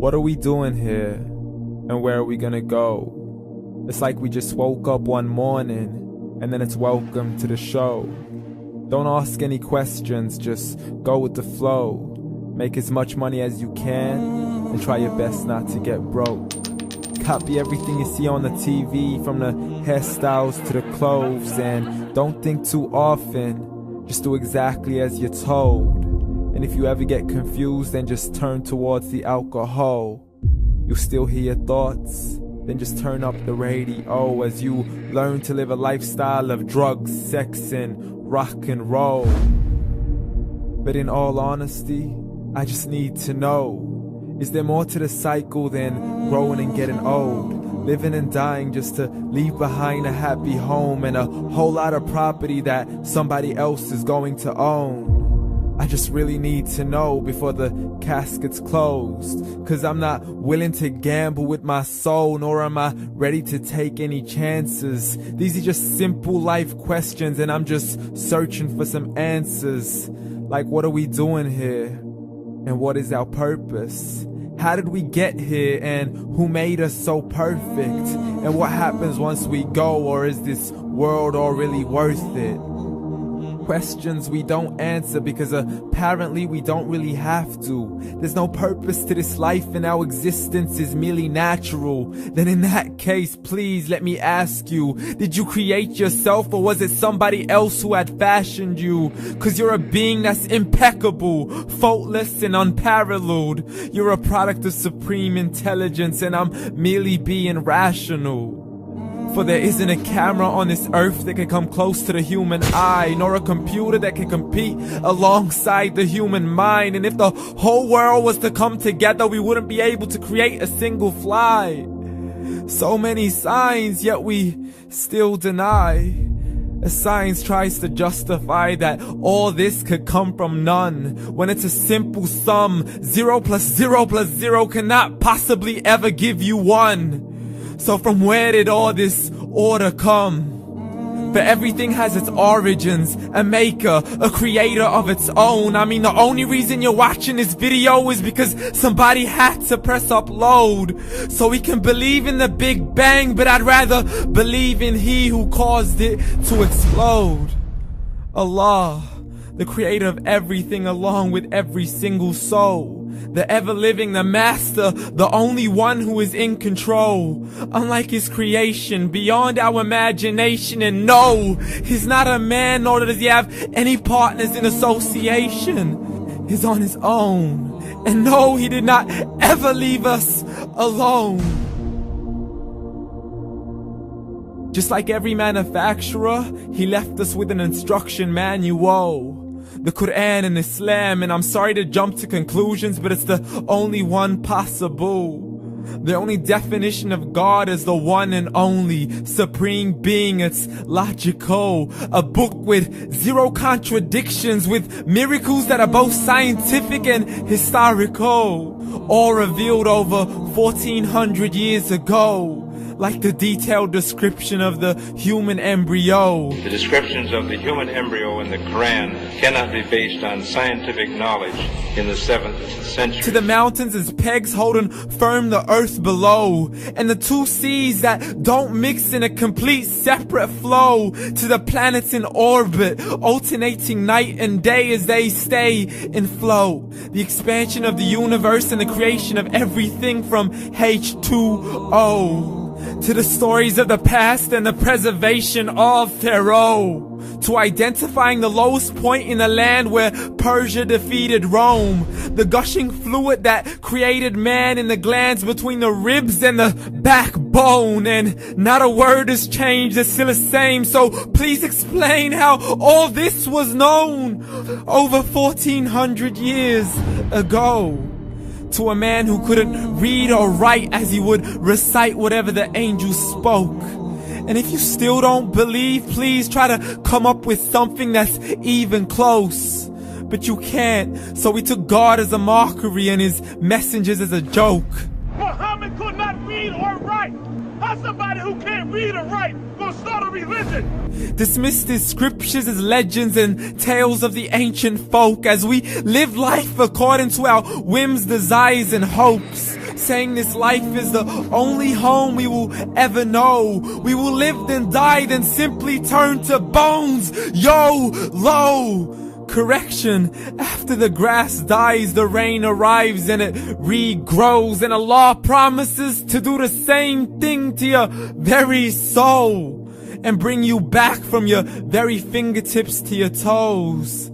What are we doing here? And where are we gonna go? It's like we just woke up one morning and then it's welcome to the show. Don't ask any questions, just go with the flow. Make as much money as you can and try your best not to get broke. Copy everything you see on the TV, from the hairstyles to the clothes, and don't think too often, just do exactly as you're told. And if you ever get confused, then just turn towards the alcohol. You'll still hear your thoughts, then just turn up the radio as you learn to live a lifestyle of drugs, sex, and rock and roll. But in all honesty, I just need to know, is there more to the cycle than growing and getting old? Living and dying just to leave behind a happy home and a whole lot of property that somebody else is going to own. I just really need to know before the casket's closed, 'cause I'm not willing to gamble with my soul, nor am I ready to take any chances. These are just simple life questions and I'm just searching for some answers. Like, what are we doing here? And what is our purpose? How did we get here, and who made us so perfect? And what happens once we go, or is this world all really worth it? Questions we don't answer because apparently we don't really have to. There's no purpose to this life and our existence is merely natural. Then in that case, please let me ask you, did you create yourself, or was it somebody else who had fashioned you? 'Cause you're a being that's impeccable, faultless and unparalleled. You're a product of supreme intelligence and I'm merely being rational. For there isn't a camera on this earth that can come close to the human eye, nor a computer that can compete alongside the human mind. And if the whole world was to come together, we wouldn't be able to create a single fly. So many signs, yet we still deny. As science tries to justify that all this could come from none, when it's a simple sum. 0 plus 0 plus 0 cannot possibly ever give you 1. So from where did all this order come? For everything has its origins, a maker, a creator of its own. I mean, the only reason you're watching this video is because somebody had to press upload. So we can believe in the Big Bang, but I'd rather believe in He who caused it to explode. Allah, the creator of everything along with every single soul. The ever-living, the master, the only one who is in control. Unlike his creation, beyond our imagination. And no, he's not a man, nor does he have any partners in association. He's on his own. And no, he did not ever leave us alone. Just like every manufacturer, he left us with an instruction manual. The Quran and Islam, and I'm sorry to jump to conclusions, but it's the only one possible. The only definition of God is the one and only supreme being. It's logical, a book with 0 contradictions, with miracles that are both scientific and historical, all revealed over 1400 years ago. Like the detailed description of the human embryo. The descriptions of the human embryo in the Quran cannot be based on scientific knowledge in the 7th century. To the mountains as pegs holding firm the earth below, and the 2 seas that don't mix in a complete separate flow. To the planets in orbit, alternating night and day as they stay in flow. The expansion of the universe and the creation of everything from H2O. To the stories of the past and the preservation of Pharaoh. To identifying the lowest point in the land where Persia defeated Rome. The gushing fluid that created man in the glands between the ribs and the backbone. And not a word has changed, it's still the same. So please explain how all this was known over 1400 years ago. To a man who couldn't read or write, as he would recite whatever the angels spoke. And if you still don't believe, please try to come up with something that's even close. But you can't, so we took God as a mockery and his messengers as a joke. Muhammad could not read or write. How's somebody who can't read or write gonna start a religion? Dismissed his scriptures as legends and tales of the ancient folk, as we live life according to our whims, desires, and hopes. saying this life is the only home we will ever know. We will live then die, then simply turn to bones. YOLO! Correction, after the grass dies, the rain arrives and it regrows, and Allah promises to do the same thing to your very soul and bring you back from your very fingertips to your toes,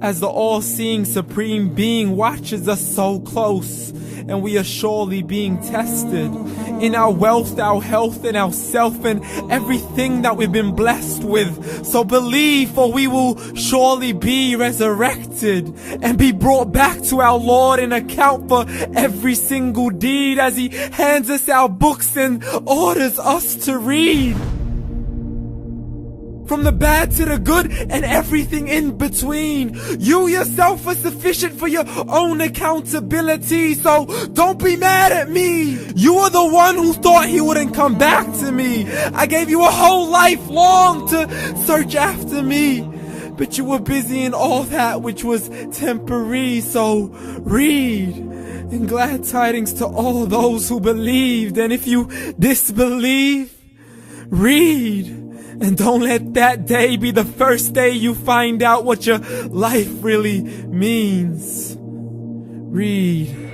as the all-seeing supreme being watches us so close, and we are surely being tested in our wealth, our health, and our self, and everything that we've been blessed with. So believe, for we will surely be resurrected and be brought back to our Lord and account for every single deed, as He hands us our books and orders us to read. From the bad to the good and everything in between. You yourself are sufficient for your own accountability, so don't be mad at me. You are the one who thought He wouldn't come back to me. I gave you a whole life long to search after me, but you were busy in all that which was temporary. So read, and glad tidings to all those who believed. And if you disbelieve, read. And don't let that day be the first day you find out what your life really means. Read.